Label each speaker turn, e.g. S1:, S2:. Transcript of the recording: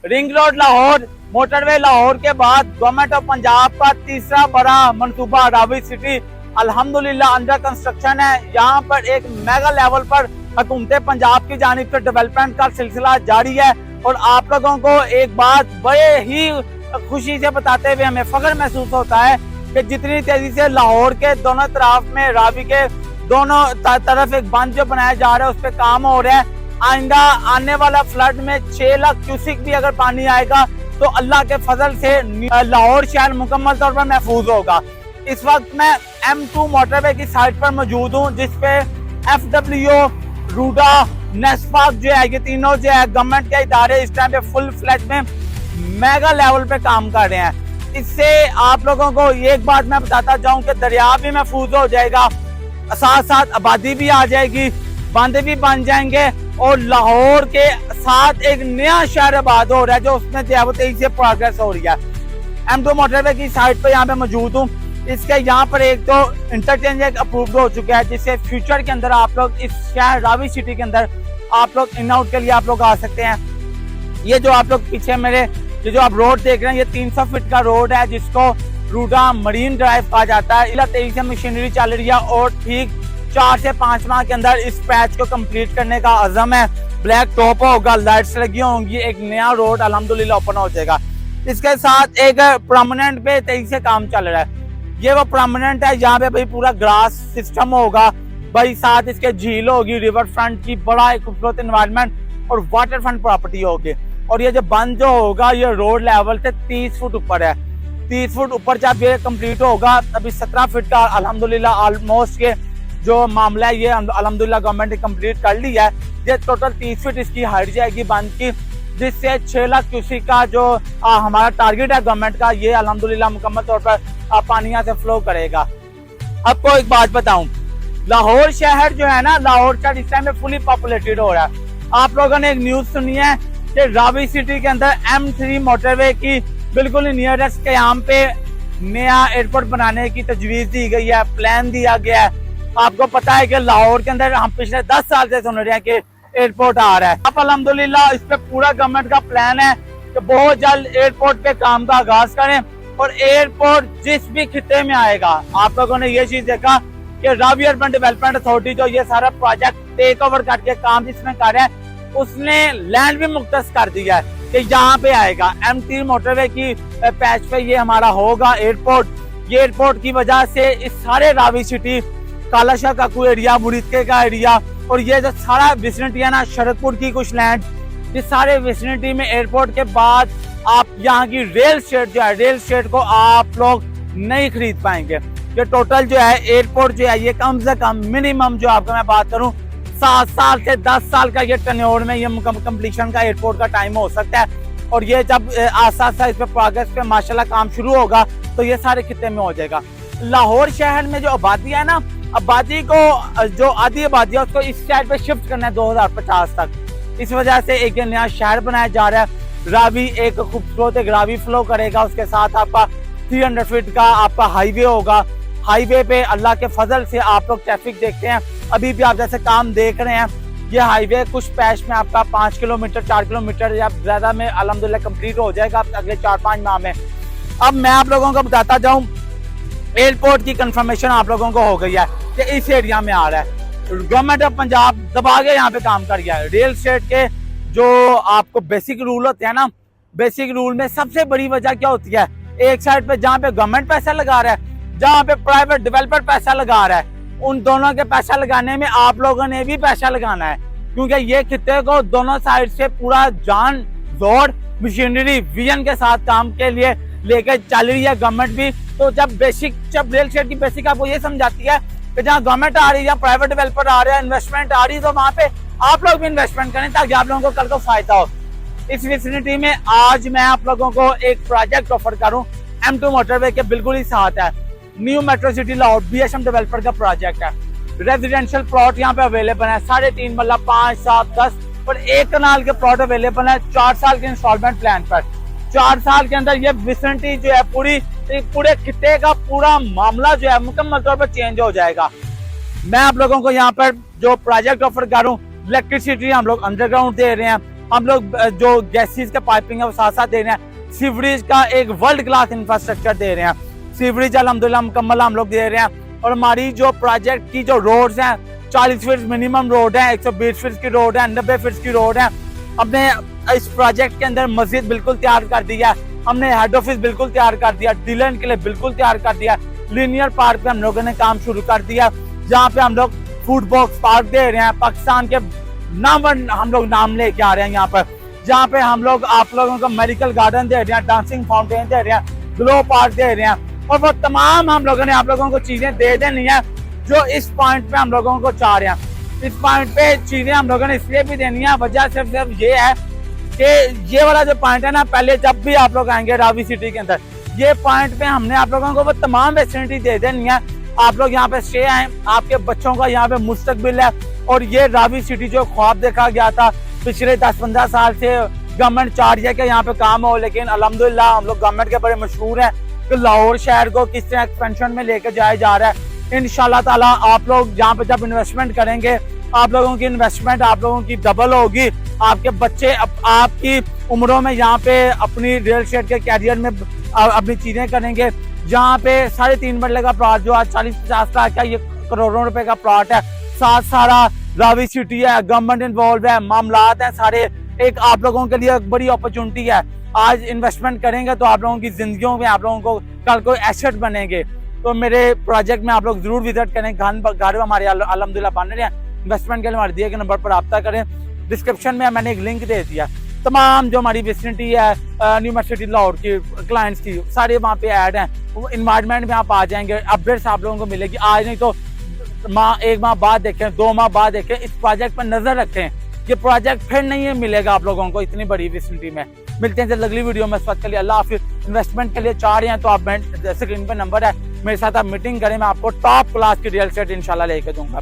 S1: Ring road Lahore, motorway Lahore के बाद government of Punjab का तीसरा बड़ा मंसूबा रावी सिटी अल्हम्दुलिल्लाह अंडर कंस्ट्रक्शन है। यहाँ पर एक मेगा लेवल पर हुकूमत पंजाब की जानिब से डेवलपमेंट का सिलसिला जारी है और आप लोगों को एक बात बड़े ही खुशी से बताते हुए हमें फख्र महसूस होता है कि जितनी तेजी से लाहौर के दोनों तरफ में रावी के दोनों तरफ एक बंद जो बनाया जा रहा है उस पर काम हो रहा है। आइंदा आने वाला फ्लड में 6 लाख क्यूसिक भी अगर पानी आएगा तो अल्लाह के फजल से लाहौर शहर मुकम्मल तौर पर महफूज होगा। इस वक्त मैं M2 मोटरवे की साइट पर मौजूद हूँ जिसपे FWO, रूडा, नेस्पाक जो है ये तीनों जो है गवर्नमेंट के इदारे इस टाइम पे फुल फ्लैज में मेगा लेवल पे काम कर रहे हैं। इससे आप लोगों को एक बात मैं बताता जाऊं कि दरिया भी महफूज हो जाएगा, साथ साथ आबादी भी आ जाएगी, बांधे भी बन जाएंगे और लाहौर के साथ एक नया शहर आबाद हो रहा है जो उसमें तेजी से प्रोग्रेस हो रही है। M2 मोटरवे की साइट पे यहाँ पे मौजूद हूँ। इसके यहाँ पर एक तो इंटरचेंज अप्रूव हो चुका है जिससे फ्यूचर के अंदर आप लोग इस शहर रावी सिटी के अंदर आप लोग इन आउट के लिए आप लोग आ सकते हैं। ये जो आप लोग पीछे मेरे ये जो आप रोड देख रहे हैं ये 300 फीट का रोड है जिसको रूडा मरीन ड्राइव कहा जाता है। तेजी से मशीनरी चल रही है और ठीक 4 से 5 माह के अंदर इस पैच को कंप्लीट करने का अज़म है। ब्लैक टॉप होगा, लाइट्स लगी होंगी, एक नया रोड अल्हम्दुलिल्लाह ओपन हो जाएगा। इसके साथ एक परमानेंट पे तेजी से काम चल रहा है, ये वो परमानेंट है। यहाँ पे भाई पूरा ग्रास सिस्टम होगा भाई, साथ इसके झील होगी, रिवर फ्रंट की बड़ा एक खूबसूरत एनवायरनमेंट और वाटर फ्रंट प्रॉपर्टी होगी। और ये जो बंद जो होगा ये रोड लेवल से 30 फुट ऊपर है, 30 फुट ऊपर जब ये कंप्लीट होगा अभी 17 फीट का अल्हम्दुलिल्लाह ऑलमोस्ट ये जो मामला है ये अल्हम्दुलिल्लाह गवर्नमेंट ने कंप्लीट कर लिया है। ये टोटल 30 फीट इसकी हाइट जाएगी बंद की, जिससे 6 लाख क्यूसिक का जो हमारा टारगेट है गवर्नमेंट का ये अल्हम्दुलिल्लाह मुकम्मल तौर पर पानी यहाँ से फ्लो करेगा। आपको एक बात बताऊं, लाहौर शहर जो है ना, लाहौर शहर इस टाइम में फुली पॉपुलेटेड हो रहा है। आप लोगों ने एक न्यूज सुनी है कि रावी सिटी के अंदर M3 मोटरवे की बिल्कुल नियरेस्ट के यहाँ पे नया एयरपोर्ट बनाने की तजवीज दी गई है, प्लान दिया गया है। आपको पता है कि लाहौर के अंदर हम पिछले 10 साल से सुन रहे हैं कि एयरपोर्ट आ रहा है। अब अल्हम्दुलिल्लाह इस पे पूरा गवर्नमेंट का प्लान है कि बहुत जल्द एयरपोर्ट पे काम का आगाज करें और एयरपोर्ट जिस भी खिते में आएगा। आप लोगों ने ये चीज देखा कि रावी अर्बन डेवलपमेंट अथॉरिटी जो ये सारा प्रोजेक्ट टेक ओवर करके काम जिसमें कर रहा है उसने लैंड भी मुख्तस कर दिया है कि यहाँ पे आएगा M3 मोटरवे की पैच पे ये हमारा होगा एयरपोर्ट। ये एयरपोर्ट की वजह से इस सारे रावी सिटी, कालाशाह काकू एरिया, मुरीदके का एरिया और ये जो सारा विसिनिटी है ना, शरदपुर की कुछ लैंड, इस सारे विसिनिटी में एयरपोर्ट के बाद आप यहाँ की रियल एस्टेट जो है, रियल एस्टेट को आप लोग नहीं खरीद पाएंगे। ये टोटल जो है एयरपोर्ट जो है ये कम से कम मिनिमम जो आपको मैं बात करूँ 7 साल से 10 साल का ये टर्नओवर में ये कंप्लीशन का एयरपोर्ट का टाइम हो सकता है। और ये जब आस्ता आस्ता इस पे प्रोग्रेस पे माशाल्लाह काम शुरू होगा तो ये सारे खिते में हो जाएगा। लाहौर शहर में जो आबादी है ना, आबादी को जो आधी आबादी है उसको इस साइड पे शिफ्ट करना है 2050 तक। इस वजह से एक नया शहर बनाया जा रहा है। रावी एक खूबसूरत एक रावी फ्लो करेगा, उसके साथ आपका 300 फीट का आपका हाईवे होगा। हाईवे पे अल्लाह के फजल से आप लोग ट्रैफिक देखते हैं, अभी भी आप जैसे काम देख रहे हैं। ये हाईवे कुछ पैच में आपका 5 किलोमीटर 4 किलोमीटर या ज्यादा में अल्हम्दुलिल्लाह कंप्लीट हो जाएगा अगले 4-5 माह में। अब मैं आप लोगों को बताता जाऊं, एयरपोर्ट की कंफर्मेशन आप लोगों को हो गई है कि इस एरिया में आ रहा है। गवर्नमेंट ऑफ पंजाब दबा के यहाँ पे काम कर गया है। रियल एस्टेट के जो आपको बेसिक रूल होते हैं ना, बेसिक रूल में सबसे बड़ी वजह क्या होती है, एक साइड पे जहाँ पे गवर्नमेंट पैसा लगा रहा है, जहाँ पे प्राइवेट डेवलपर पैसा लगा रहा है, उन दोनों के पैसा लगाने में आप लोगों ने भी पैसा लगाना है। क्योंकि ये खिते को दोनों साइड से पूरा जान जोर मशीनरी विजन के साथ काम के लिए लेकर चल रही है गवर्नमेंट भी। तो जब रियल एस्टेट की बेसिक आपको ये समझाती है कि जहाँ गवर्नमेंट आ रही है, प्राइवेट डेवलपर आ रहा है, इन्वेस्टमेंट आ रही है, तो वहाँ पे आप लोग भी इन्वेस्टमेंट करें ताकि आप लोगों को कल को फायदा हो। इस विसिनिटी में आज मैं आप लोगों को एक प्रोजेक्ट ऑफर करूँ M2 मोटरवे के बिल्कुल ही साथ है। New metro city Lahore BHM developer का प्रोजेक्ट है। रेजिडेंशियल प्लॉट यहाँ पे अवेलेबल है 3.5 मतलब 5, 7, 10 और 1 कनाल के प्लॉट अवेलेबल है 4 साल के इंस्टॉलमेंट प्लान पर। 4 साल के अंदर ये विसिनिटी जो है पूरे खिते का पूरा मामला जो है मुकम्मल तौर पर चेंज हो जाएगा। मैं आप लोगों को यहाँ पर जो प्रोजेक्ट ऑफर करूँ, इलेक्ट्रिसिटी हम लोग अंडरग्राउंड दे रहे हैं, हम लोग जो गैसेज का पाइपिंग है वो साथ साथ दे रहे हैं। सीवरेज का एक वर्ल्ड क्लास इंफ्रास्ट्रक्चर दे रहे हैं। सीवरेज अल्हम्दुलिल्लाह मुकम्मल हम लोग दे रहे हैं। और हमारी जो प्रोजेक्ट की जो रोड्स हैं 40 फीट मिनिमम रोड है, 120 फीट की रोड है, 90 फीट की रोड है। हमने इस प्रोजेक्ट के अंदर मस्जिद बिल्कुल तैयार कर दिया, हमने हेड ऑफिस बिल्कुल तैयार कर दिया, डीलर के लिए बिल्कुल तैयार कर दिया। लीनियर पार्क पे हम लोगों ने काम शुरू कर दिया, जहाँ पे हम लोग फूड बॉक्स पार्क दे रहे हैं। पाकिस्तान के नाम हम लोग नाम लेके आ रहे हैं यहाँ पर, जहाँ पे हम लोग आप लोगों को मेडिकल गार्डन दे रहे हैं, डांसिंग फाउंटेन दे रहे हैं, ग्लो पार्क दे रहे हैं। और वो तमाम हम लोगों ने आप लोगों को चीजें दे देनी है जो इस पॉइंट पे हम लोगों को चाह रहे हैं। इस पॉइंट पे चीजें हम लोगों ने इसलिए भी देनी है, वजह सिर्फ ये है कि ये वाला जो पॉइंट है ना, पहले जब भी आप लोग आएंगे रावी सिटी के अंदर, ये पॉइंट पे हमने आप लोगों को वो तमाम फैसिलिटी दे देनी है। आप लोग यहाँ पे स्टे आए, आपके बच्चों का यहाँ पे मुस्तकबिल है। और ये रावी सिटी जो ख्वाब देखा गया था पिछले 10-15 साल से, गवर्नमेंट चाह रही है कि यहाँ पे काम हो, लेकिन अल्हम्दुलिल्लाह हम लोग गवर्नमेंट के बड़े मशहूर हैं कि लाहौर शहर को किस तरह एक्सपेंशन में लेकर जाया जा रहा है। इंशाल्लाह ताला आप लोग यहाँ पे जब इन्वेस्टमेंट करेंगे, आप लोगों की इन्वेस्टमेंट आप लोगों की डबल होगी। आपके बच्चे आपकी उम्रों में यहाँ पे अपनी रियल एस्टेट के कैरियर में अपनी चीजें करेंगे। जहाँ पे 3.5 मरले का प्लॉट जो आज 40-50 लाख का, ये करोड़ों रुपए का प्लॉट है। साथ सारा रावी सिटी है, गवर्नमेंट इन्वॉल्व है, मामलात है सारे। एक आप लोगों के लिए एक बड़ी अपॉर्चुनिटी है। आज इन्वेस्टमेंट करेंगे तो आप लोगों की जिंदगियों में आप लोगों को कल को एसेट बनेंगे। तो मेरे प्रोजेक्ट में आप लोग जरूर विजिट करें। घर हमारे अल्हम्दुलिल्लाह बन रहे हैं। इन्वेस्टमेंट के लिए हमारे दिए गए नंबर पर रब्ता करें। डिस्क्रिप्शन में मैंने एक लिंक दे दिया, तमाम जो हमारी विसिनिटी है यूनिवर्सिटी लाहौर की क्लाइंट्स की सारे वहाँ पे ऐड हैं। वो इन्वायरमेंट में आप आ जाएंगे, अपडेट्स आप लोगों को मिलेगी। आज नहीं तो एक माह बाद देखें, 2 माह बाद देखें, इस प्रोजेक्ट पर नजर रखें। ये प्रोजेक्ट फिर नहीं मिलेगा आप लोगों को इतनी बड़ी विसिनिटी में। मिलते हैं अगली वीडियो में। इस वक्त के लिए अल्लाह हाफिज़। इन्वेस्टमेंट के लिए चाह रहे हैं तो आप स्क्रीन पे नंबर है, मेरे साथ आप मीटिंग करें, मैं आपको टॉप क्लास की रियल एस्टेट इंशाल्लाह लेके दूंगा।